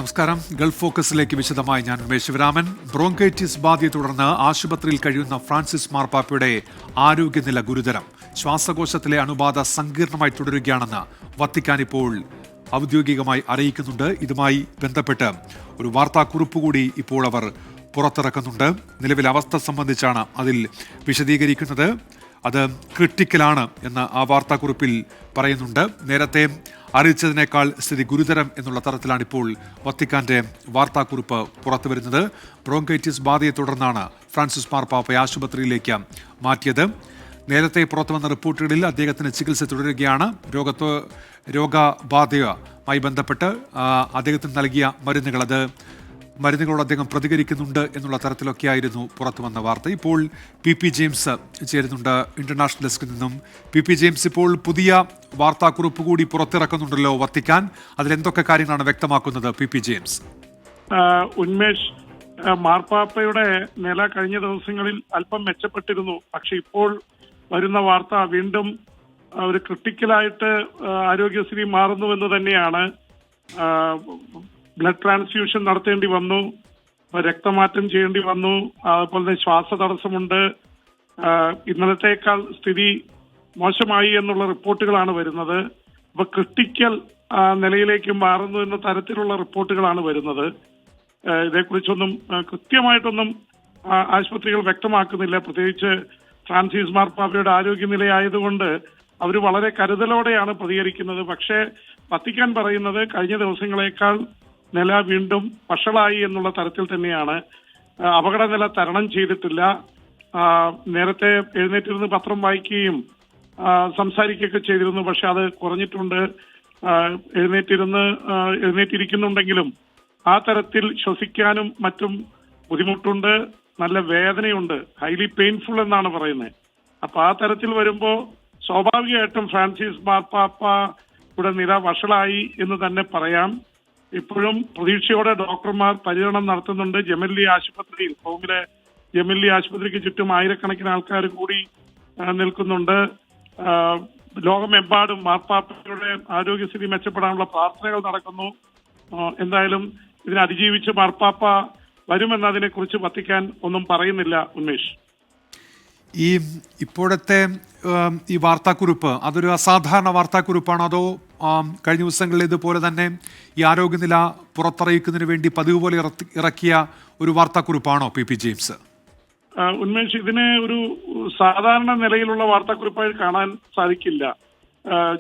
നമസ്കാരം. ഗൾഫ് ഫോക്കസിലേക്ക് വിശദമായി ഞാൻ ഉമേഷ് ശിവരാമൻ. ബ്രോങ്കൈറ്റിസ് ബാധയെ തുടർന്ന് ആശുപത്രിയിൽ കഴിയുന്ന ഫ്രാൻസിസ് മാർപ്പാപ്പയുടെ ആരോഗ്യനില ഗുരുതരം. ശ്വാസകോശത്തിലെ അണുബാധ സങ്കീർണമായി തുടരുകയാണെന്ന് വത്തിക്കാൻ ഇപ്പോൾ ഔദ്യോഗികമായി അറിയിക്കുന്നുണ്ട്. ഇതുമായി ബന്ധപ്പെട്ട് ഒരു വാർത്താക്കുറിപ്പ് കൂടി ഇപ്പോൾ അവർ പുറത്തിറക്കുന്നുണ്ട്. നിലവിലെ അവസ്ഥ സംബന്ധിച്ചാണ് അതിൽ വിശദീകരിക്കുന്നത്. അത് ക്രിട്ടിക്കലാണ് എന്ന് ആ വാർത്താക്കുറിപ്പിൽ പറയുന്നുണ്ട്. നേരത്തെ അറിയിച്ചതിനേക്കാൾ സ്ഥിതി ഗുരുതരം എന്നുള്ള തരത്തിലാണ് ഇപ്പോൾ വത്തിക്കാന്റെ വാർത്താക്കുറിപ്പ് പുറത്തു വരുന്നത്. ബ്രോങ്കൈറ്റിസ് ബാധയെ തുടർന്നാണ് ഫ്രാൻസിസ് മാർപ്പാപ്പയെ ആശുപത്രിയിലേക്ക് മാറ്റിയത്. നേരത്തെ പുറത്തുവന്ന റിപ്പോർട്ടുകളിൽ അദ്ദേഹത്തിന് ചികിത്സ തുടരുകയാണ്. രോഗബാധയുമായി ബന്ധപ്പെട്ട് അദ്ദേഹത്തിന് നൽകിയ മരുന്നുകളോട് അദ്ദേഹം പ്രതികരിക്കുന്നുണ്ട് എന്നുള്ള തരത്തിലൊക്കെയായിരുന്നു പുറത്തു വന്ന വാർത്ത. ഇപ്പോൾ പി ജെയിംസ് ചേരുന്നുണ്ട് ഇന്റർനാഷണൽ ഡെസ്കിൽ നിന്നും. പി ജെയിംസ്, ഇപ്പോൾ പുതിയ വാർത്താക്കുറിപ്പ് കൂടി പുറത്തിറക്കുന്നുണ്ടല്ലോ വത്തിക്കാൻ. അതിലെന്തൊക്കെ കാര്യങ്ങളാണ് വ്യക്തമാക്കുന്നത് പി ജെയിംസ്? ഉന്മേഷ്, മാർപ്പാപ്പയുടെ നില കഴിഞ്ഞ ദിവസങ്ങളിൽ അല്പം മെച്ചപ്പെട്ടിരുന്നു. പക്ഷെ ഇപ്പോൾ വരുന്ന വാർത്ത വീണ്ടും ഒരു ക്രിട്ടിക്കലായിട്ട് ആരോഗ്യസ്ഥിതി മാറുന്നുവെന്ന് തന്നെയാണ്. ബ്ലഡ് ട്രാൻസ്ഫ്യൂഷൻ നടത്തേണ്ടി വന്നു, രക്തമാറ്റം ചെയ്യേണ്ടി വന്നു, അതുപോലെ തന്നെ ശ്വാസതടസ്സമുണ്ട്. ഇന്നലത്തേക്കാൾ സ്ഥിതി മോശമായി എന്നുള്ള റിപ്പോർട്ടുകളാണ് വരുന്നത്. അപ്പൊ ക്രിട്ടിക്കൽ നിലയിലേക്ക് മാറുന്നു എന്ന തരത്തിലുള്ള റിപ്പോർട്ടുകളാണ് വരുന്നത്. ഇതേക്കുറിച്ചൊന്നും കൃത്യമായിട്ടൊന്നും ആശുപത്രികൾ വ്യക്തമാക്കുന്നില്ല. പ്രത്യേകിച്ച് ഫ്രാൻസിസ് മാർപ്പാപ്പയുടെ ആരോഗ്യനിലയായതുകൊണ്ട് അവർ വളരെ കരുതലോടെയാണ് പ്രതികരിക്കുന്നത്. പക്ഷേ വത്തിക്കാൻ പറയുന്നത് കഴിഞ്ഞ ദിവസങ്ങളേക്കാൾ നില വീണ്ടും വഷളായി എന്നുള്ള തരത്തിൽ തന്നെയാണ്. അപകട നില തരണം ചെയ്തിട്ടില്ല. നേരത്തെ എഴുന്നേറ്റിരുന്ന് പത്രം വായിക്കുകയും സംസാരിക്കുകയൊക്കെ ചെയ്തിരുന്നു. പക്ഷെ അത് കുറഞ്ഞിട്ടുണ്ട്. എഴുന്നേറ്റിരിക്കുന്നുണ്ടെങ്കിലും ആ തരത്തിൽ ശ്വസിക്കാനും മറ്റും ബുദ്ധിമുട്ടുണ്ട്. നല്ല വേദനയുണ്ട്. ഹൈലി പെയിൻഫുൾ എന്നാണ് പറയുന്നത്. അപ്പൊ ആ തരത്തിൽ വരുമ്പോ സ്വാഭാവികമായിട്ടും ഫ്രാൻസിസ് മാർപ്പാപ്പ ഇവിടെ നില വഷളായി എന്ന് തന്നെ പറയാം. ഇപ്പോഴും പ്രതീക്ഷയോടെ ഡോക്ടർമാർ പരിചരണം നടത്തുന്നുണ്ട്. ജെമല്ലി ആശുപത്രിയിൽ, റോമിലെ ജെമല്ലി ആശുപത്രിക്ക് ചുറ്റും ആയിരക്കണക്കിന് ആൾക്കാർ കൂടി നിൽക്കുന്നുണ്ട്. ലോകമെമ്പാടും മാർപ്പാപ്പയുടെ ആരോഗ്യസ്ഥിതി മെച്ചപ്പെടാനുള്ള പ്രാർത്ഥനകൾ നടക്കുന്നു. എന്തായാലും ഇതിനെ അതിജീവിച്ച് മാർപ്പാപ്പ വരുമെന്നതിനെ കുറിച്ച് വത്തിക്കാൻ ഒന്നും പറയുന്നില്ല. ഉന്മേഷ്, ഇപ്പോഴത്തെ ഈ വാർത്താക്കുറിപ്പ് അതൊരു അസാധാരണ വാർത്താക്കുറിപ്പാണോ, അതോ കഴിഞ്ഞ ദിവസങ്ങളിൽ ഇതുപോലെ തന്നെ ഈ ആരോഗ്യനില പുറത്തറിയിക്കുന്നതിന് വേണ്ടി പതിവ് പോലെ ഇറക്കിയ ഒരു വാർത്താക്കുറിപ്പാണോ പി ജെയിംസ്? ഉന്മേഷ്, ഇതിനെ ഒരു സാധാരണ നിലയിലുള്ള വാർത്താക്കുറിപ്പായി കാണാൻ സാധിക്കില്ല.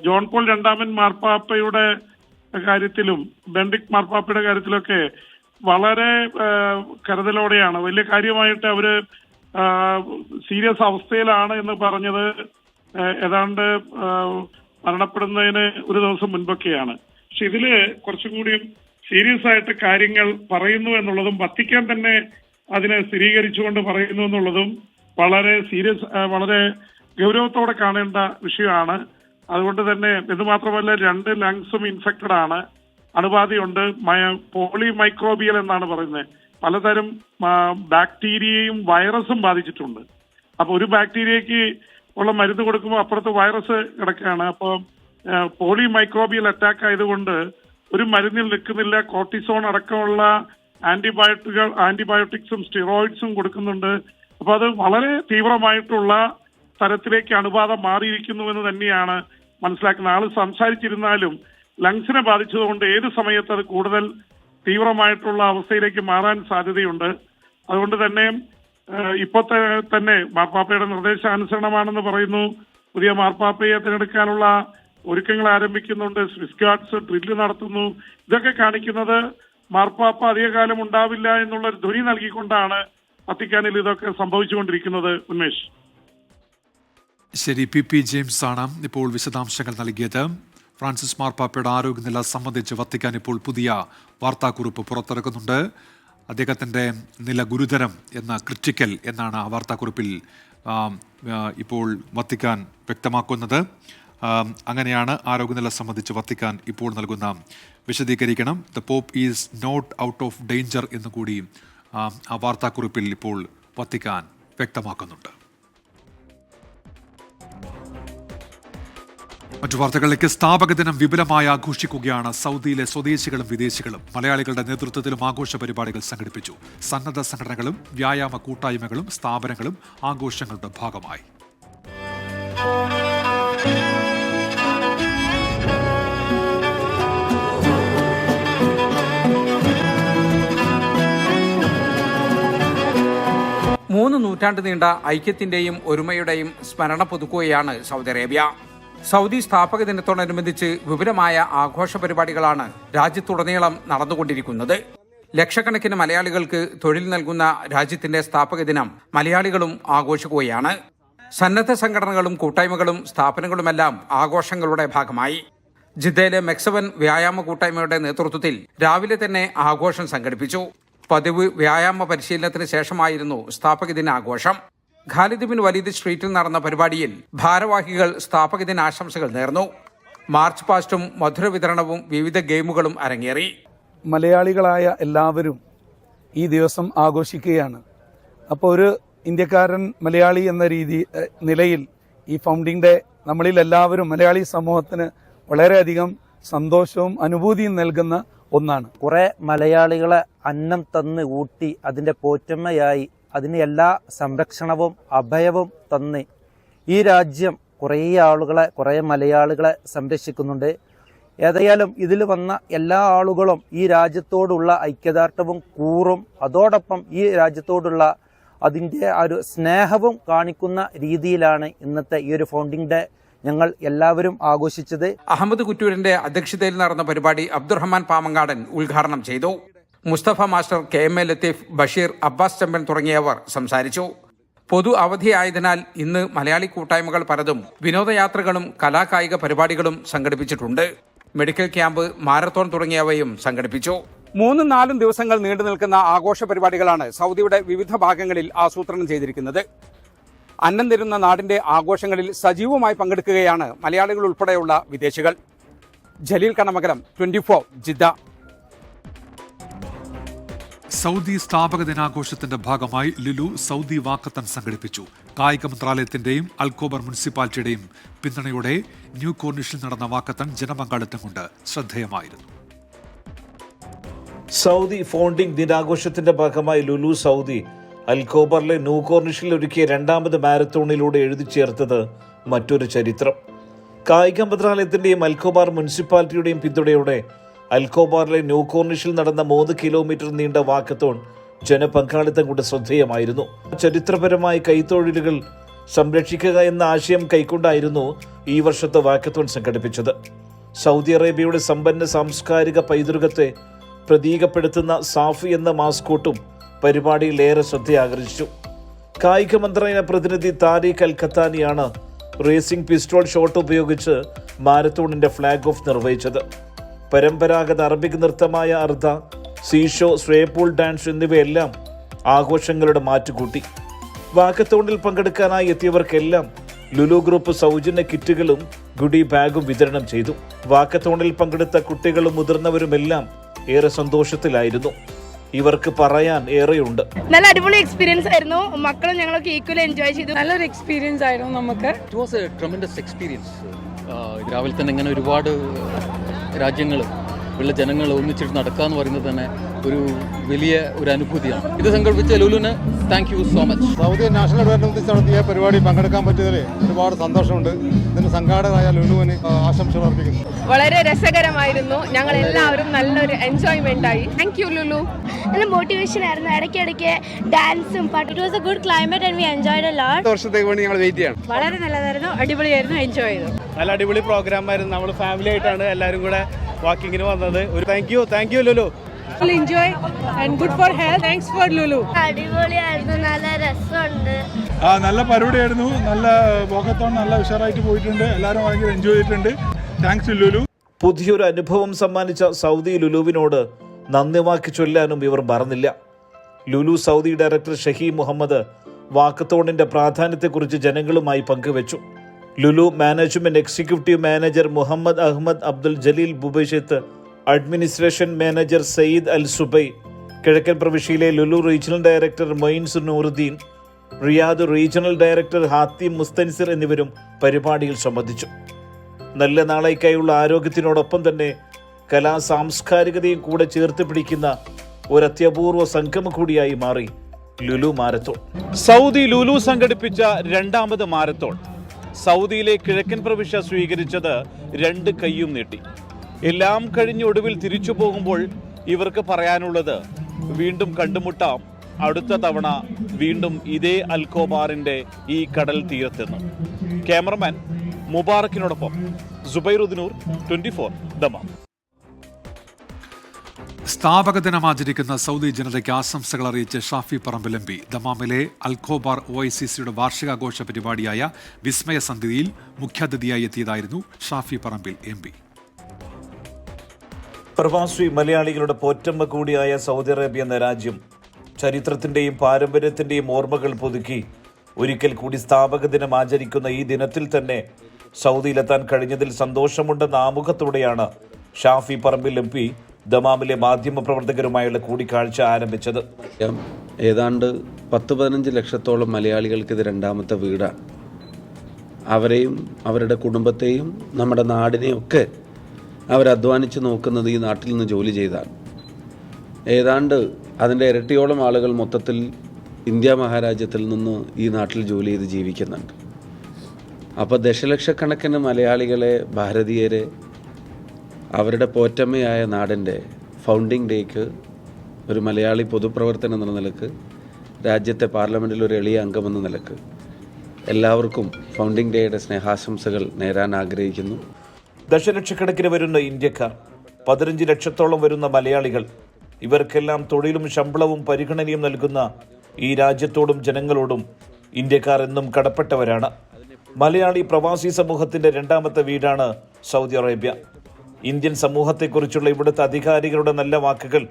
ജോൺ പോൾ രണ്ടാമൻ മാർപ്പാപ്പയുടെ കാര്യത്തിലും ബെനഡിക്ട് മാർപ്പാപ്പയുടെ കാര്യത്തിലൊക്കെ വളരെ കരുതലോടെയാണ്. വലിയ കാര്യമായിട്ട് അവര് സീരിയസ് അവസ്ഥയിലാണ് എന്ന് പറഞ്ഞത് ഏതാണ്ട് മരണപ്പെടുന്നതിന് ഒരു ദിവസം മുൻപൊക്കെയാണ്. പക്ഷെ ഇതില് കുറച്ചുകൂടിയും സീരിയസ് ആയിട്ട് കാര്യങ്ങൾ പറയുന്നു എന്നുള്ളതും വത്തിക്കാൻ തന്നെ അതിനെ സ്ഥിരീകരിച്ചുകൊണ്ട് പറയുന്നു എന്നുള്ളതും വളരെ ഗൗരവത്തോടെ കാണേണ്ട വിഷയമാണ്. അതുകൊണ്ട് തന്നെ ഇത് മാത്രമല്ല, 2 ലങ്സും ഇൻഫെക്റ്റഡ് ആണ്. അണുബാധയുണ്ട്. പോളിമൈക്രോബിയൽ എന്നാണ് പറയുന്നത്. പലതരം ബാക്ടീരിയയും വൈറസും ബാധിച്ചിട്ടുണ്ട്. അപ്പൊ ഒരു ബാക്ടീരിയക്ക് ഉള്ള മരുന്ന് കൊടുക്കുമ്പോൾ അപ്പുറത്ത് വൈറസ് കിടക്കുകയാണ്. അപ്പോൾ പോളിമൈക്രോബിയൽ അറ്റാക്ക് ആയതുകൊണ്ട് ഒരു മരുന്നിൽ നിൽക്കുന്നില്ല. കോർട്ടിസോൺ അടക്കമുള്ള ആന്റിബയോട്ടിക്സും സ്റ്റിറോയിഡ്സും കൊടുക്കുന്നുണ്ട്. അപ്പൊ അത് വളരെ തീവ്രമായിട്ടുള്ള തരത്തിലേക്ക് അണുബാധ മാറിയിരിക്കുന്നുവെന്ന് തന്നെയാണ് മനസ്സിലാക്കുന്നത്. ആള് സംസാരിച്ചിരുന്നാലും ലങ്സിനെ ബാധിച്ചതുകൊണ്ട് ഏത് സമയത്ത് അത് കൂടുതൽ തീവ്രമായിട്ടുള്ള അവസ്ഥയിലേക്ക് മാറാൻ സാധ്യതയുണ്ട്. അതുകൊണ്ട് തന്നെ ഇപ്പോഴത്തെ തന്നെ മാർപ്പാപ്പയുടെ നിർദ്ദേശാനുസരണമാണെന്ന് പറയുന്നു. പുതിയ മാർപ്പാപ്പയെ തിരഞ്ഞെടുക്കാനുള്ള ഒരുക്കങ്ങൾ ആരംഭിക്കുന്നുണ്ട്. സ്വിസ് ഗാർഡ്സ് ഡ്രില്ല് നടത്തുന്നു. ഇതൊക്കെ കാണിക്കുന്നത് മാർപ്പാപ്പ അധികകാലം ഉണ്ടാവില്ല എന്നുള്ള ഒരു ധ്വനി നൽകിക്കൊണ്ടാണ് വത്തിക്കാനിൽ ഇതൊക്കെ സംഭവിച്ചുകൊണ്ടിരിക്കുന്നത്. ഉന്മേഷ്, ശരി. പി ജെയിംസ് ആണ് ഇപ്പോൾ വിശദാംശങ്ങൾ നൽകിയത്. ഫ്രാൻസിസ് മാർപ്പാപ്പയുടെ ആരോഗ്യനില സംബന്ധിച്ച് വത്തിക്കാൻ ഇപ്പോൾ പുതിയ വാർത്താക്കുറിപ്പ് പുറത്തിറക്കുന്നുണ്ട്. അദ്ദേഹത്തിൻ്റെ നില ഗുരുതരം ക്രിട്ടിക്കൽ എന്നാണ് ആ വാർത്താക്കുറിപ്പിൽ ഇപ്പോൾ വത്തിക്കാൻ വ്യക്തമാക്കുന്നത്. അങ്ങനെയാണ് ആരോഗ്യനില സംബന്ധിച്ച് വത്തിക്കാൻ ഇപ്പോൾ നൽകുന്ന വിശദീകരിക്കണം. The pope is not out of danger എന്ന് കൂടി ആ വാർത്താക്കുറിപ്പിൽ ഇപ്പോൾ വത്തിക്കാൻ വ്യക്തമാക്കുന്നുണ്ട്. മറ്റു വാർത്തകളിലേക്ക്. സ്ഥാപക ദിനം വിപുലമായി ആഘോഷിക്കുകയാണ് സൗദിയിലെ സ്വദേശികളും വിദേശികളും. മലയാളികളുടെ നേതൃത്വത്തിലും ആഘോഷ പരിപാടികൾ സംഘടിപ്പിച്ചു. സന്നദ്ധ സംഘടനകളും വ്യായാമ കൂട്ടായ്മകളും സ്ഥാപനങ്ങളും ആഘോഷങ്ങളുടെ ഭാഗമായി. മൂന്ന് നൂറ്റാണ്ട് നീണ്ട ഐക്യത്തിന്റെയും ഒരുമയുടെയും സ്മരണ പുതുക്കുകയാണ് സൗദി അറേബ്യ. സൗദി സ്ഥാപക ദിനത്തോടനുബന്ധിച്ച് വിപുലമായ ആഘോഷ പരിപാടികളാണ് രാജ്യത്തുടനീളം നടന്നുകൊണ്ടിരിക്കുന്നത്. ലക്ഷക്കണക്കിന് മലയാളികൾക്ക് തൊഴിൽ നൽകുന്ന രാജ്യത്തിന്റെ സ്ഥാപക ദിനം മലയാളികളും ആഘോഷിക്കുകയാണ്. സന്നദ്ധ സംഘടനകളും കൂട്ടായ്മകളും സ്ഥാപനങ്ങളുമെല്ലാം ആഘോഷങ്ങളുടെ ഭാഗമായി. ജിദ്ദയിലെ മെക്സവൻ വ്യായാമ കൂട്ടായ്മയുടെ നേതൃത്വത്തിൽ രാവിലെ തന്നെ ആഘോഷം സംഘടിപ്പിച്ചു. പതിവ് വ്യായാമ പരിശീലനത്തിന് ശേഷമായിരുന്നു സ്ഥാപക ദിനാഘോഷം. ഖാലിദ് ബിൻ വലീദ് സ്ട്രീറ്റിൽ നടന്ന പരിപാടിയിൽ ഭാരവാഹികൾ സ്ഥാപക ദിനാശംസകൾ നേർന്നു. മാർച്ച് പാസ്റ്റും മധുര വിതരണവും വിവിധ ഗെയിമുകളും അരങ്ങേറി. മലയാളികളായ എല്ലാവരും ഈ ദിവസം ആഘോഷിക്കുകയാണ്. അപ്പോൾ ഒരു ഇന്ത്യക്കാരൻ മലയാളി എന്ന നിലയിൽ ഈ ഫൗണ്ടിംഗ് ഡേ നമ്മളിൽ എല്ലാവരും മലയാളി സമൂഹത്തിന് വളരെയധികം സന്തോഷവും അനുഭൂതിയും നൽകുന്ന ഒന്നാണ്. കുറെ മലയാളികളെ അന്നം തന്ന് ഊട്ടി അതിന്റെ പോറ്റമ്മയായി അതിന് എല്ലാ സംരക്ഷണവും അഭയവും തന്ന് ഈ രാജ്യം കുറെ മലയാളികളെ സംരക്ഷിക്കുന്നുണ്ട്. ഏതായാലും ഇതിൽ വന്ന എല്ലാ ആളുകളും ഈ രാജ്യത്തോടുള്ള ഐക്യദാർഢ്യവും കൂറും അതോടൊപ്പം ഈ രാജ്യത്തോടുള്ള അതിന്റെ ഒരു സ്നേഹവും കാണിക്കുന്ന രീതിയിലാണ് ഇന്നത്തെ ഈ ഒരു ഫൗണ്ടിംഗ് ഡേ ഞങ്ങൾ എല്ലാവരും ആഘോഷിച്ചത്. അഹമ്മദ് കുറ്റൂരിന്റെ അധ്യക്ഷതയിൽ നടന്ന പരിപാടി അബ്ദുറഹ്മാൻ പാമങ്ങാടൻ ഉദ്ഘാടനം ചെയ്തു. മുസ്തഫ മാസ്റ്റർ, KMA ലത്തീഫ്, ബഷീർ, അബ്ബാസ് ചെമ്പൻ തുടങ്ങിയവർ സംസാരിച്ചു. പൊതു അവധിയായതിനാൽ ഇന്ന് മലയാളി കൂട്ടായ്മകൾ പലതും വിനോദയാത്രകളും കലാകായിക പരിപാടികളും സംഘടിപ്പിച്ചിട്ടുണ്ട്. മെഡിക്കൽ ക്യാമ്പ്, മാരത്തോൺ തുടങ്ങിയവയും സംഘടിപ്പിച്ചു. 3-4 ദിവസങ്ങൾ നീണ്ടു നിൽക്കുന്ന ആഘോഷ പരിപാടികളാണ് സൗദിയുടെ വിവിധ ഭാഗങ്ങളിൽ ആസൂത്രണം ചെയ്തിരിക്കുന്നത്. അന്നം തരുന്ന നാടിന്റെ ആഘോഷങ്ങളിൽ സജീവമായി പങ്കെടുക്കുകയാണ് മലയാളികൾ ഉൾപ്പെടെയുള്ള വിദേശികൾ. ജലീൽ കണമകലം, 24 ജിദ്ദ. സൗദി സ്ഥാപക ദിനാഘോഷത്തിന്റെ ഭാഗമായി ലുലു സൗദി വാക്കത്തൺ സംഘടിപ്പിച്ചു. കായിക മന്ത്രാലയത്തിന്റെയും അൽക്കോബർ മുനിസിപ്പാലിറ്റിയുടെയും പിന്തുണയോടെ ന്യൂ കോർണിഷിൽ നടന്ന വാക്കത്തൺ ജനപങ്കാളിത്തം കൊണ്ട് ശ്രദ്ധേയമായിരുന്നു. സൗദി ഫൗണ്ടിംഗ് ദിനാഘോഷത്തിന്റെ ഭാഗമായി ലുലു സൗദി അൽക്കോബറിലെ ന്യൂ കോർണിഷിൽ ഒരുക്കിയ രണ്ടാമത് മാരത്തോണിലൂടെ എഴുതി ചേർത്തത് മറ്റൊരു ചരിത്രം. കായിക മന്ത്രാലയത്തിന്റെയും അൽക്കോബാർ മുനിസിപ്പാലിറ്റിയുടെയും പിന്തുണയോടെ അൽക്കോബാറിലെ ന്യൂ കോർണിഷിൽ നടന്ന 3 കിലോമീറ്റർ നീണ്ട വാക്കത്തോൺ ജനപങ്കാളിത്തം കൊണ്ട് ശ്രദ്ധേയമായിരുന്നു. ചരിത്രപരമായ കൈത്തൊഴിലുകൾ സംരക്ഷിക്കുക എന്ന ആശയം കൈക്കൊണ്ടായിരുന്നു ഈ വർഷത്തെ വാക്കത്തോൺ സംഘടിപ്പിച്ചത്. സൗദി അറേബ്യയുടെ സമ്പന്ന സാംസ്കാരിക പൈതൃകത്തെ പ്രതീകപ്പെടുത്തുന്ന സാഫി എന്ന മാസ്കോട്ടും പരിപാടിയിൽ ഏറെ ശ്രദ്ധയാകർഷിച്ചു. കായിക മന്ത്രാലയ പ്രതിനിധി താരിഖ് അൽ ഖത്താനിയാണ് റേസിംഗ് പിസ്റ്റോൾ ഷോട്ട് ഉപയോഗിച്ച് മാരത്തോണിന്റെ ഫ്ളാഗ് ഓഫ് നിർവഹിച്ചത്. പരമ്പരാഗത അറബിക് നൃത്തമായ അർദ, സീഷോ, സ്വേപൂൾ ഡാൻസ് എന്നിവയെല്ലാം ആഘോഷങ്ങളുടെ മാറ്റുകൂട്ടി. വാക്കത്തോണിൽ പങ്കെടുക്കാനായി എത്തിയവർക്കെല്ലാം ലുലു ഗ്രൂപ്പ് സൗജന്യ കിറ്റുകളും ഗുഡി ബാഗും വിതരണം ചെയ്തു. വാക്കത്തോണിൽ പങ്കെടുത്ത കുട്ടികളും മുതിർന്നവരുമെല്ലാം ഏറെ സന്തോഷത്തിലായിരുന്നു. ഇവർക്ക് പറയാൻ ഏറെയുണ്ട്. നല്ല അടിപൊളി എക്സ്പീരിയൻസ് ആയിരുന്നു. മക്കളും ഞങ്ങളൊക്കെ ഈക്വലി എൻജോയ് ചെയ്തു. നല്ലൊരു എക്സ്പീരിയൻസ് ആയിരുന്നു നമുക്ക്. It was A tremendous experience. രാവിലെ തന്നെ ഇങ്ങനെ ഒരുപാട് രാജ്യങ്ങൾ ഉള്ള ജനങ്ങൾ ഒന്നിച്ചിട്ട് നടക്കുക എന്ന് പറയുന്നത് തന്നെ വലിയ അനുഭൂതിയാണ്. ഇത് സംഘടിപ്പിച്ച ലുലുവിന് thank you so much. Saudi national ഡേയോടനുബന്ധിച്ച് നടത്തിയ പരിപാടി പങ്കെടുക്കാൻ പറ്റിയതിൽ ഒരുപാട് സന്തോഷമുണ്ട്. ഇതിന് സംഘാടകരായ ലുലുവിന് ആശംസകൾ അർപ്പിക്കുന്നു. വളരെ രസകരമായിരുന്നു. ഞങ്ങൾ എല്ലാവരും നല്ലൊരു എൻജോയ്മെന്റ് ആയി. Thank you Lulu. നല്ല മോട്ടിവേഷൻ ആയിരുന്നു. ഇടയ്ക്കിടയ്ക്ക് ഡാൻസും പാട്ടും. It was A good climate and we enjoyed a lot. വർഷത്തേക്ക് വേണ്ടി ഞങ്ങൾ വെയിറ്റ് ചെയ്യണം. വളരെ നല്ലതായിരുന്നു, അടിപൊളിയായിരുന്നു, എൻജോയ് ചെയ്തു. നല്ല അടിപൊളി പ്രോഗ്രാം ആയിരുന്നു. നമ്മൾ ഫാമിലി ആയിട്ടാണ് എല്ലാവരും കൂടെ വാക്കിങ്ങിന് വന്നത്. ഒരു thank you Lulu. Enjoy and good for health. Thanks for Lulu. അടിപൊളിയായിരുന്നു, നല്ല രസമുണ്ട്. നല്ല പരിപാടിയായിരുന്നു. നല്ല വാക്കത്തോൺ നല്ല ഉഷാറായിട്ട് പോയിട്ടുണ്ട്. എല്ലാവരും ഭയങ്കര എൻജോയ് ചെയ്തിട്ടുണ്ട്. താങ്ക്സ് ലുലു. പുതിയൊരു അനുഭവം സമ്മാനിച്ച സൗദി ലുലുവിനോട് നന്ദി വാക്കി ചൊല്ലാനും ഇവർ മറന്നില്ല. ലുലു സൗദി ഡയറക്ടർ ഷഹീ മുഹമ്മദ് വാക്കത്തോണിന്റെ പ്രാധാന്യത്തെക്കുറിച്ച് ജനങ്ങളുമായി പങ്കുവച്ചു. Lulu management executive manager Mohammed Ahmed Abdul Jaleel Bubaishat, administration manager Sayyid Al Subai, കിഴക്കൻ പ്രവിശ്യയിലെ Lulu regional director Moins Nooruddin, Riyadh regional director Hathim Musthansir എന്നിവരും പരിപാടിയിൽ സംബന്ധിച്ചു. നല്ല നാളേക്കായുള്ള ആരോഗ്യത്തിനോടൊപ്പം തന്നെ സാംസ്കാരികതയും കൂടെ ചേർത്ത് പിടിക്കുന്ന ഒരു അത്യപൂർവ സംഗമം കൂടിയായി മാറി ലുലു മാരത്തോൺ. സൗദി ലുലു സംഘടിപ്പിച്ച രണ്ടാമത് മാരത്തോൺ സൗദിയിലെ കിഴക്കൻ പ്രവിശ്യ സ്വീകരിച്ചത് 2 കൈയും നീട്ടി. എല്ലാം കഴിഞ്ഞ് ഒടുവിൽ തിരിച്ചു പോകുമ്പോൾ ഇവർക്ക് പറയാനുള്ളത് വീണ്ടും കണ്ടുമുട്ടാം, അടുത്ത തവണ വീണ്ടും ഇതേ അൽഖോബാറിന്റെ ഈ കടൽ തീരത്തെന്ന്. Cameraman മുബാറക്കിനോടൊപ്പം സുബൈറുദ്ദീനൂർ, 24 Dammam. സ്ഥാപക ദിനം ആചരിക്കുന്ന സൗദി ജനതയ്ക്ക് ആശംസകൾ അറിയിച്ച് Shafi Parambil M P. ദമാമിലെ Al Khobar OICCയുടെ വാർഷികാഘോഷ പരിപാടിയായ വിസ്മയ സന്ധ്യയിൽ മുഖ്യാതിഥിയായി എത്തിയതായിരുന്നു ഷാഫി പറമ്പിൽ എം പി. പ്രവാസി മലയാളികളുടെ പോറ്റമ്മ കൂടിയായ സൗദി അറേബ്യ എന്ന രാജ്യം ചരിത്രത്തിന്റെയും പാരമ്പര്യത്തിന്റെയും ഓർമ്മകൾ പുതുക്കി ഒരിക്കൽ കൂടി സ്ഥാപക ദിനം ആചരിക്കുന്ന ഈ ദിനത്തിൽ തന്നെ സൗദിയിലെത്താൻ കഴിഞ്ഞതിൽ സന്തോഷമുണ്ടെന്ന ആമുഖത്തോടെയാണ് ഷാഫി പറമ്പിൽ എം പി ദമാമിലെ മാധ്യമപ്രവർത്തകരുമായുള്ള കൂടിക്കാഴ്ച ആരംഭിച്ചത്. ഏതാണ്ട് 10-15 ലക്ഷത്തോളം മലയാളികൾക്ക് ഇത് രണ്ടാമത്തെ വീടാണ്. അവരെയും അവരുടെ കുടുംബത്തെയും നമ്മുടെ നാടിനെയും ഒക്കെ അവരധ്വാനിച്ച് നോക്കുന്നത് ഈ നാട്ടിൽ നിന്ന് ജോലി ചെയ്താണ്. ഏതാണ്ട് അതിൻ്റെ ഇരട്ടിയോളം ആളുകൾ മൊത്തത്തിൽ ഇന്ത്യ മഹാരാജ്യത്തിൽ നിന്ന് ഈ നാട്ടിൽ ജോലി ചെയ്ത് ജീവിക്കുന്നുണ്ട്. അപ്പോൾ ദശലക്ഷക്കണക്കിന് മലയാളികളെ, ഭാരതീയരെ അവരുടെ പോറ്റമ്മയായ നാടിൻ്റെ ഫൗണ്ടിങ് ഡേക്ക് ഒരു മലയാളി പൊതുപ്രവർത്തനം എന്ന നിലക്ക്, രാജ്യത്തെ പാർലമെൻറ്റിൽ ഒരു എളിയ അംഗമെന്ന നിലക്ക് എല്ലാവർക്കും ഫൗണ്ടിങ് ഡേയുടെ സ്നേഹാശംസകൾ നേരാൻ ആഗ്രഹിക്കുന്നു. ദശലക്ഷക്കണക്കിന് വരുന്ന ഇന്ത്യക്കാർ, 15 ലക്ഷത്തോളം വരുന്ന മലയാളികൾ, ഇവർക്കെല്ലാം തൊഴിലും ശമ്പളവും പരിഗണനയും നൽകുന്ന ഈ രാജ്യത്തോടും ജനങ്ങളോടും ഇന്ത്യക്കാർ എന്നും കടപ്പെട്ടവരാണ്. മലയാളി പ്രവാസി സമൂഹത്തിന്റെ രണ്ടാമത്തെ വീടാണ് സൗദി അറേബ്യ. ഇന്ത്യൻ സമൂഹത്തെക്കുറിച്ചുള്ള ഇവിടുത്തെ അധികാരികളുടെ നല്ല വാക്കുകൾ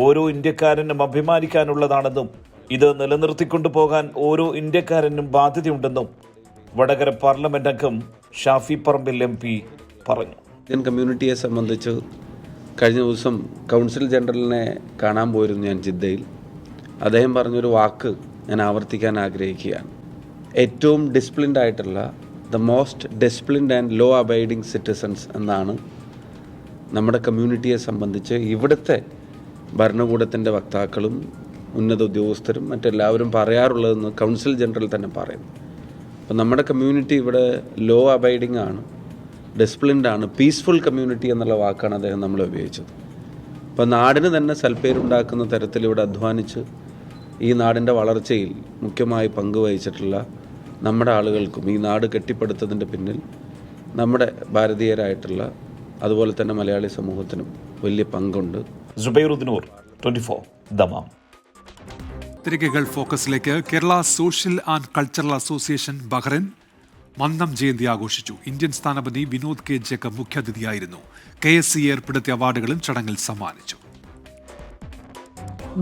ഓരോ ഇന്ത്യക്കാരനും അഭിമാനിക്കാനുള്ളതാണെന്നും ഇത് നിലനിർത്തിക്കൊണ്ടു പോകാൻ ഓരോ ഇന്ത്യക്കാരനും ബാധ്യതയുണ്ടെന്നും വടകര പാർലമെന്റ് അംഗം ഷാഫി പറമ്പിൽ എം പി പറഞ്ഞു. ഇന്ത്യൻ കമ്മ്യൂണിറ്റിയെ സംബന്ധിച്ച് കഴിഞ്ഞ ദിവസം കൗൺസിൽ ജനറലിനെ കാണാൻ പോയിരുന്നു ഞാൻ ജിദ്ദയിൽ. അദ്ദേഹം പറഞ്ഞൊരു വാക്ക് ഞാൻ ആവർത്തിക്കാൻ ആഗ്രഹിക്കുകയാണ്. ഏറ്റവും ഡിസിപ്ലിൻഡ് ആയിട്ടുള്ള the most disciplined and law abiding citizens എന്നാണ് നമ്മുടെ കമ്മ്യൂണിറ്റിയെ സംബന്ധിച്ച് ഇവിടുത്തെ ഭരണകൂടത്തിൻ്റെ വക്താക്കളും ഉന്നത ഉദ്യോഗസ്ഥരും മറ്റെല്ലാവരും പറയാറുള്ളതെന്ന് കൗൺസിൽ ജനറൽ തന്നെ പറയുന്നു. അപ്പോൾ നമ്മുടെ കമ്മ്യൂണിറ്റി ഇവിടെ ലോ അബൈഡിങ് ആണ്, ഡിസിപ്ലിൻഡ് ആണ്, പീസ്ഫുൾ കമ്മ്യൂണിറ്റി എന്നുള്ള വാക്കാണ് അദ്ദേഹം നമ്മളെ ഉപയോഗിച്ചത്. അപ്പോൾ നാടിന് തന്നെ സൽപ്പേരുണ്ടാക്കുന്ന തരത്തിൽ ഇവിടെ അധ്വാനിച്ച് ഈ നാടിൻ്റെ വളർച്ചയിൽ മുഖ്യമായി പങ്കുവഹിച്ചിട്ടുള്ള നമ്മുടെ ആളുകൾക്കും ഈ നാട് കെട്ടിപ്പടുത്തതിൻ്റെ പിന്നിൽ നമ്മുടെ ഭാരതീയരായിട്ടുള്ള അതുപോലെ തന്നെ മലയാളി സമൂഹത്തിനും വലിയ പങ്കുണ്ട്. സുബൈറുദ്ദീനൂർ, 24 ദമാം. തിരികെ ഗൾഫ് ഫോക്കസിലേക്ക്. Kerala social and cultural association Bahrain Mannam Jayanti ആഘോഷിച്ചു. ഇന്ത്യൻ സ്ഥാനപതി വിനോദ് കെ ജേക്കബ് മുഖ്യാതിഥിയായിരുന്നു. KSCA ഏർപ്പെടുത്തിയ അവാർഡുകളും ചടങ്ങിൽ സമ്മാനിച്ചു.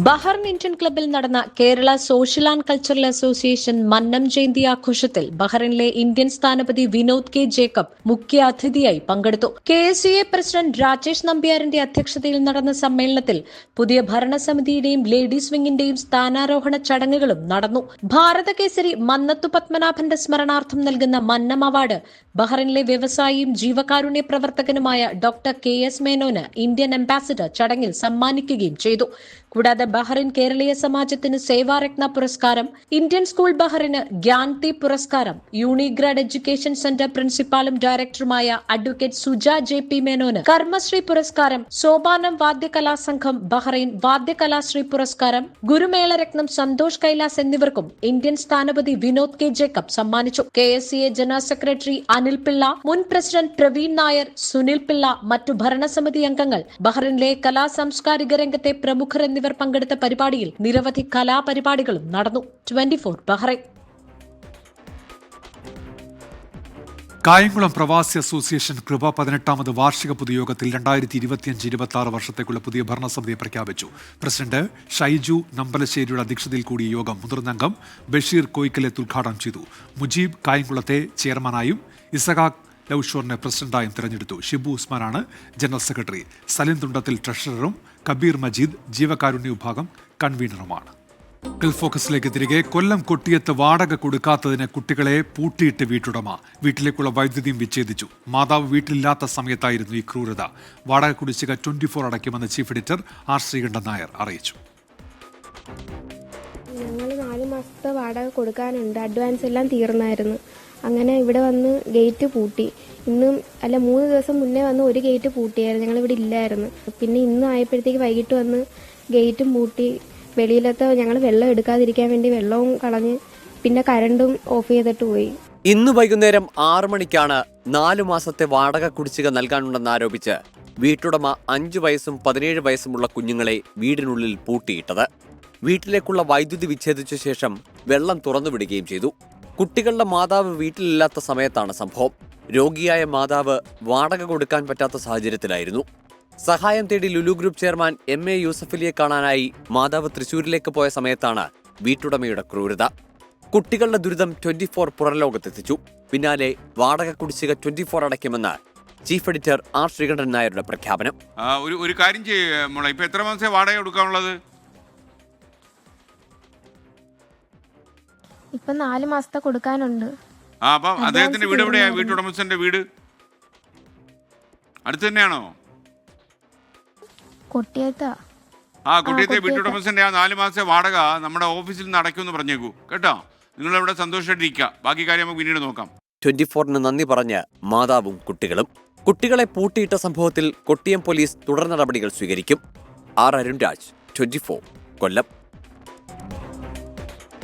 ബഹ്റൈൻ ഇന്ത്യൻ ക്ലബ്ബിൽ നടന്ന Kerala social and cultural association Mannam Jayanti ആഘോഷത്തിൽ ബഹ്റൈനിലെ ഇന്ത്യൻ സ്ഥാനപതി വിനോദ് കെ ജേക്കബ് മുഖ്യ അതിഥിയായി പങ്കെടുത്തു. KSCA പ്രസിഡന്റ് രാജേഷ് നമ്പ്യാറിന്റെ അധ്യക്ഷതയിൽ നടന്ന സമ്മേളനത്തിൽ പുതിയ ഭരണസമിതിയുടെയും ലേഡീസ് വിംഗിന്റെയും സ്ഥാനാരോഹണ ചടങ്ങുകളും നടന്നു. ഭാരത കേസരി മന്നത്തു പത്മനാഭന്റെ സ്മരണാർത്ഥം നൽകുന്ന മന്നം അവാർഡ് ബഹ്റൈനിലെ വ്യവസായിയും ജീവകാരുണ്യ പ്രവർത്തകനുമായ ഡോക്ടർ KS മേനോന് ഇന്ത്യൻ അംബാസിഡർ ചടങ്ങിൽ സമ്മാനിക്കുകയും ചെയ്തു. കൂടാതെ ബഹ്റൈൻ കേരളീയ സമാജത്തിന് സേവാരത്ന പുരസ്കാരം, ഇന്ത്യൻ സ്കൂൾ ബഹ്റൈന് ഗ്യാൻതി പുരസ്കാരം, യൂണിഗ്രാഡ് എഡ്യൂക്കേഷൻ സെന്റർ പ്രിൻസിപ്പാളും ഡയറക്ടറുമായ അഡ്വക്കേറ്റ് സുജ JP മേനോന് കർമ്മശ്രീ പുരസ്കാരം, സോപാനം വാദ്യകലാസംഘം ബഹ്റൈൻ വാദ്യകലാശ്രീ പുരസ്കാരം, ഗുരുമേളരത്നം സന്തോഷ് കൈലാസ് എന്നിവർക്കും ഇന്ത്യൻ സ്ഥാനപതി വിനോദ് കെ ജേക്കബ് സമ്മാനിച്ചു. KSCA general secretary Anil Pillai, മുൻ പ്രസിഡന്റ് പ്രവീൺ നായർ, സുനിൽ പിള്ള, മറ്റു ഭരണസമിതി അംഗങ്ങൾ, ബഹ്റൈനിലെ കലാ സാംസ്കാരിക രംഗത്തെ പ്രമുഖർ എന്നിവർ പങ്കെടുത്ത പരിപാടിയിൽ നിരവധി കലാപരിപാടികളും നടന്നു. 24 ബഹ്റൈൻ. കായംകുളം പ്രവാസി അസോസിയേഷൻ കൃപ 18ാമത് വാർഷിക പൊതുയോഗത്തിൽ 2025-26 വർഷത്തേക്കുള്ള പുതിയ ഭരണസമിതിയെ പ്രഖ്യാപിച്ചു. പ്രസിഡന്റ് ഷൈജു നമ്പലശ്ശേരിയുടെ അധ്യക്ഷതയിൽ കൂടിയ യോഗം മുതിർന്ന അംഗം ബഷീർ കോയിക്കലേത്ത് ഉദ്ഘാടനം ചെയ്തു. മുജീബ് കായംകുളത്തെ ചെയർമാനായും ഇസഹാഖ് ലൌഷോറിനെ പ്രസിഡന്റായും തെരഞ്ഞെടുത്തു. ഷിബു ഉസ്മാനാണ് ജനറൽ സെക്രട്ടറി. സലിം തുണ്ടത്തിൽ ട്രഷററും കബീർ മജീദ് ജീവകാരുണ്യ വിഭാഗം കൺവീനറുമാണ്. ഗൾഫ് ഫോക്കസിലേക്ക് തിരികെ. കൊല്ലം കൊട്ടിയത്ത് വാടക കൊടുക്കാത്തതിന് കുട്ടികളെ പൂട്ടിയിട്ട് വീട്ടുടമ. വീട്ടിലേക്കുള്ള വൈദ്യുതിയും വിച്ഛേദിച്ചു. മാതാവ് വീട്ടിലില്ലാത്ത സമയത്തായിരുന്നു ഈ ക്രൂരത. വാടക കുടിശ്ശിക 24 അടയ്ക്കുമെന്ന് chief editor R Sreekandan Nair അറിയിച്ചു. ഞങ്ങൾ 4 മാസത്തെ വാടക കൊടുക്കാനുണ്ട്. അഡ്വാൻസ് എല്ലാം തീർന്നായിരുന്നു. അങ്ങനെ ഇവിടെ വന്ന് ഗേറ്റ് പൂട്ടി. 3 ദിവസം മുന്നേ വന്ന് ഒരു ഗേറ്റ് പൂട്ടിയായിരുന്നു. ഞങ്ങളിവിടെ ഇല്ലായിരുന്നു. പിന്നെ ഇന്ന് ആയപ്പോഴത്തേക്ക് വൈകിട്ട് വന്ന് ഗേറ്റും പൂട്ടി. വെളിയിലത്തെ ഞങ്ങൾ വെള്ളം എടുക്കാതിരിക്കാൻ വേണ്ടി വെള്ളവും കളഞ്ഞ് പിന്നെ കറണ്ടും ഓഫ് ചെയ്തിട്ട് പോയി. ഇന്ന് വൈകുന്നേരം 6 മണിക്കാണ് 4 മാസത്തെ വാടക കുടിശ്ശിക നൽകാനുണ്ടെന്നാരോപിച്ച് വീട്ടുടമ 5 വയസ്സും 17 വയസ്സുമുള്ള കുഞ്ഞുങ്ങളെ വീടിനുള്ളിൽ പൂട്ടിയിട്ടത്. വീട്ടിലേക്കുള്ള വൈദ്യുതി വിച്ഛേദിച്ച ശേഷം വെള്ളം തുറന്നുവിടുകയും ചെയ്തു. കുട്ടികളുടെ മാതാവ് വീട്ടിലില്ലാത്ത സമയത്താണ് സംഭവം. രോഗിയായ മാതാവ് വാടക കൊടുക്കാൻ പറ്റാത്ത സാഹചര്യത്തിലായിരുന്നു. സഹായം തേടി ലുലു ഗ്രൂപ്പ് ചെയർമാൻ MA യൂസഫലിയെ കാണാനായി മാതാവ് തൃശൂരിലേക്ക് പോയ സമയത്താണ് വീട്ടുടമയുടെ ക്രൂരത. കുട്ടികളുടെ ദുരിതം 24 പുറംലോകത്തെത്തിച്ചു. പിന്നാലെ വാടക കുടിശ്ശിക 24 അടയ്ക്കുമെന്ന് ചീഫ് എഡിറ്റർ ആർ ശ്രീകണ്ഠൻ നായരുടെ പ്രഖ്യാപനം. ഒരു കാര്യം ചെയ്യുക, ഇപ്പൊ എത്ര മാസത്തെ വാടക കൊടുക്കാനുള്ളത്? ഇപ്പൊ 4 മാസത്തെ കൊടുക്കാനുണ്ട്. അപ്പം അദ്ദേഹത്തിന്റെ വീട് എവിടെയാ? വീട്ടുടമസ്ഥന്റെ വീട് അടുത്ത് തന്നെയാണോ? കൊട്ടിയത്താ. കൊട്ടിയത്തെ വീട്ടുടമസ്ഥന്റെ 4 മാസത്തെ വാടക നമ്മുടെ ഓഫീസിൽ നിന്ന് അടയ്ക്കുമെന്ന് പറഞ്ഞേക്കൂ കേട്ടോ. നിങ്ങളിവിടെ സന്തോഷമായിട്ടിരിക്കുക. ബാക്കി കാര്യം നമുക്ക് പിന്നീട് നോക്കാം. 24 നന്ദി പറഞ്ഞ് മാതാവും കുട്ടികളും. കുട്ടികളെ പൂട്ടിയിട്ട സംഭവത്തിൽ കൊട്ടിയം പോലീസ് തുടർ നടപടികൾ സ്വീകരിക്കും. ആർ അരുൺരാജ്, 24, കൊല്ലം.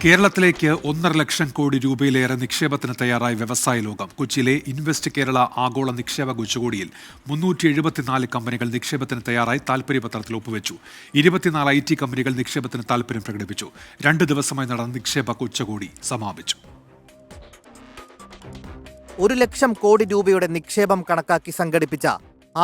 കേരളത്തിലേക്ക് 1.5 ലക്ഷം കോടി രൂപയിലേറെ നിക്ഷേപത്തിന് തയ്യാറായ വ്യവസായ ലോകം. കൊച്ചിയിലെ ഇൻവെസ്റ്റ് കേരള ആഗോള നിക്ഷേപക ഉച്ചകോടിയിൽ 374 കമ്പനികൾ നിക്ഷേപത്തിന് തയ്യാറായി താൽപര്യപത്രത്തിൽ ഒപ്പുവെച്ചു. 24 IT കമ്പനികൾ നിക്ഷേപത്തിന് താൽപര്യം പ്രകടിപ്പിച്ചു. 2 ദിവസമായി നടന്ന നിക്ഷേപക ഉച്ചകോടി സമാപിച്ചു. 1 ലക്ഷം കോടി രൂപയുടെ നിക്ഷേപം കണക്കാക്കി സംഘടിപ്പിച്ച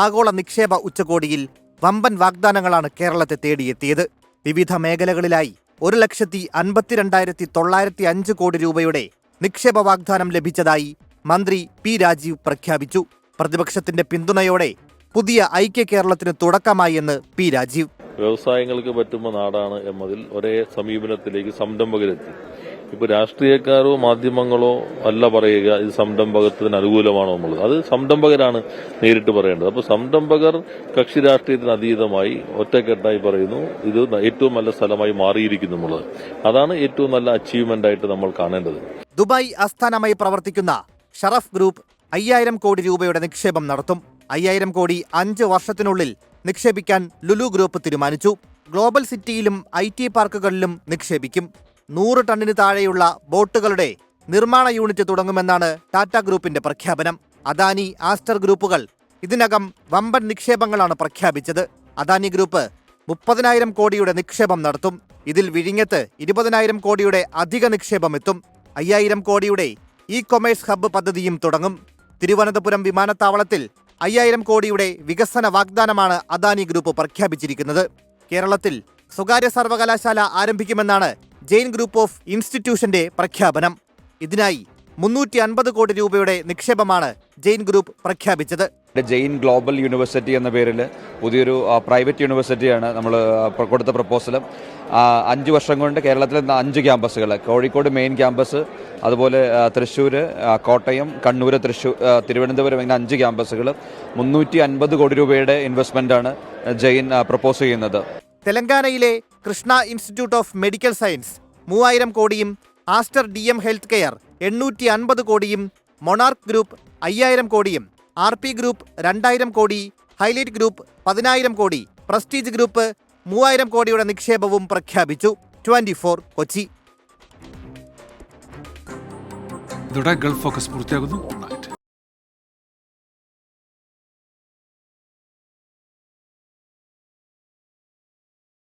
ആഗോള നിക്ഷേപ ഉച്ചകോടിയിൽ വമ്പൻ വാഗ്ദാനങ്ങളാണ് കേരളത്തെ തേടിയെത്തിയത്. വിവിധ മേഖലകളിലായി 1,52,905 കോടി രൂപയുടെ നിക്ഷേപ വാഗ്ദാനം ലഭിച്ചതായി മന്ത്രി പി രാജീവ് പ്രഖ്യാപിച്ചു. പ്രതിപക്ഷത്തിന്റെ പിന്തുണയോടെ പുതിയ ഐക്യ കേരളത്തിന് തുടക്കമായി എന്ന് പി രാജീവ്. വ്യവസായങ്ങൾക്ക് പറ്റുന്ന നാടാണ് എന്നതിൽ ഒരേ സമീപനത്തിലേക്ക് സംരംഭകരെത്തി. ഇപ്പോൾ രാഷ്ട്രീയക്കാരോ മാധ്യമങ്ങളോ അല്ല പറയുക ഇത് സംരംഭകത്വത്തിന് അനുകൂലമാണോ എന്നുള്ളത്. അത് സംരംഭകരാണ് നേരിട്ട് പറയേണ്ടത്. അപ്പോൾ സംരംഭകർ കക്ഷി രാഷ്ട്രീയത്തിന് അതീതമായി ഒറ്റക്കെട്ടായി പറയുന്നു ഇത് ഏറ്റവും നല്ല സ്ഥലമായി മാറിയിരിക്കുന്നു എന്നുള്ളത്. അതാണ് ഏറ്റവും നല്ല അച്ചീവ്മെന്റ് ആയിട്ട് നമ്മൾ കാണേണ്ടത്. ദുബായ് ആസ്ഥാനമായി പ്രവർത്തിക്കുന്ന ഷറഫ് ഗ്രൂപ്പ് 5000 കോടി രൂപയുടെ നിക്ഷേപം നടത്തും. 5000 കോടി 5 വർഷത്തിനുള്ളിൽ നിക്ഷേപിക്കാൻ ലുലു ഗ്രൂപ്പ് തീരുമാനിച്ചു. ഗ്ലോബൽ സിറ്റിയിലും IT പാർക്കുകളിലും നിക്ഷേപിക്കും. 100 ടണ്ണിന് താഴെയുള്ള ബോട്ടുകളുടെ നിർമ്മാണ യൂണിറ്റ് തുടങ്ങുമെന്നാണ് ടാറ്റ ഗ്രൂപ്പിന്റെ പ്രഖ്യാപനം. അദാനി, ആസ്റ്റർ ഗ്രൂപ്പുകൾ ഇതിനകം വമ്പൻ നിക്ഷേപങ്ങളാണ് പ്രഖ്യാപിച്ചത്. അദാനി ഗ്രൂപ്പ് 30,000 കോടിയുടെ നിക്ഷേപം നടത്തും. ഇതിൽ വിഴിഞ്ഞത്ത് 20,000 കോടിയുടെ അധിക നിക്ഷേപം എത്തും. 5,000 കോടിയുടെ ഇ-കൊമേഴ്സ് ഹബ്ബ് പദ്ധതിയും തുടങ്ങും. തിരുവനന്തപുരം വിമാനത്താവളത്തിൽ 5,000 കോടിയുടെ വികസന വാഗ്ദാനമാണ് അദാനി ഗ്രൂപ്പ് പ്രഖ്യാപിച്ചിരിക്കുന്നത്. കേരളത്തിൽ സ്വകാര്യ സർവകലാശാല ആരംഭിക്കുമെന്നാണ് ജെയിൻ ഗ്രൂപ്പ് ഓഫ് ഇൻസ്റ്റിറ്റ്യൂഷന്റെ പ്രഖ്യാപനം. ഇതിനായി 350 കോടി രൂപയുടെ നിക്ഷേപമാണ് ജെയിൻ ഗ്രൂപ്പ് പ്രഖ്യാപിച്ചത്. ജെയിൻ ഗ്ലോബൽ യൂണിവേഴ്സിറ്റി എന്ന പേരിൽ പുതിയൊരു പ്രൈവറ്റ് യൂണിവേഴ്സിറ്റിയാണ് നമ്മൾ കൊടുത്ത പ്രപ്പോസൽ. 5 വർഷം കൊണ്ട് കേരളത്തിൽ 5 ക്യാമ്പസുകൾ, കോഴിക്കോട് മെയിൻ ക്യാമ്പസ്, അതുപോലെ തൃശ്ശൂർ, കോട്ടയം, കണ്ണൂർ, തിരുവനന്തപുരം ഇങ്ങനെ 5 ക്യാമ്പസുകൾ 350 കോടി രൂപയുടെ ഇൻവെസ്റ്റ്മെന്റാണ് ജെയിൻ പ്രപ്പോസ് ചെയ്യുന്നത്. തെലങ്കാനയിലെ Krishna Institute of Medical Science 3000 കോടിയും ആസ്റ്റർ DM ഹെൽത്ത് കെയർ 850 കോടിയും മൊണാർക്ക് ഗ്രൂപ്പ് 5000 കോടിയും RP ഗ്രൂപ്പ് 2000 കോടി, ഹൈലൈറ്റ് ഗ്രൂപ്പ് 10,000 കോടി, പ്രസ്റ്റീജ് ഗ്രൂപ്പ് 3000 കോടിയുടെ നിക്ഷേപവും പ്രഖ്യാപിച്ചു. 24 കൊച്ചി. ഇതോടെ ഗൾഫ് ഫോക്കസ് പൂർത്തിയാകുന്നു.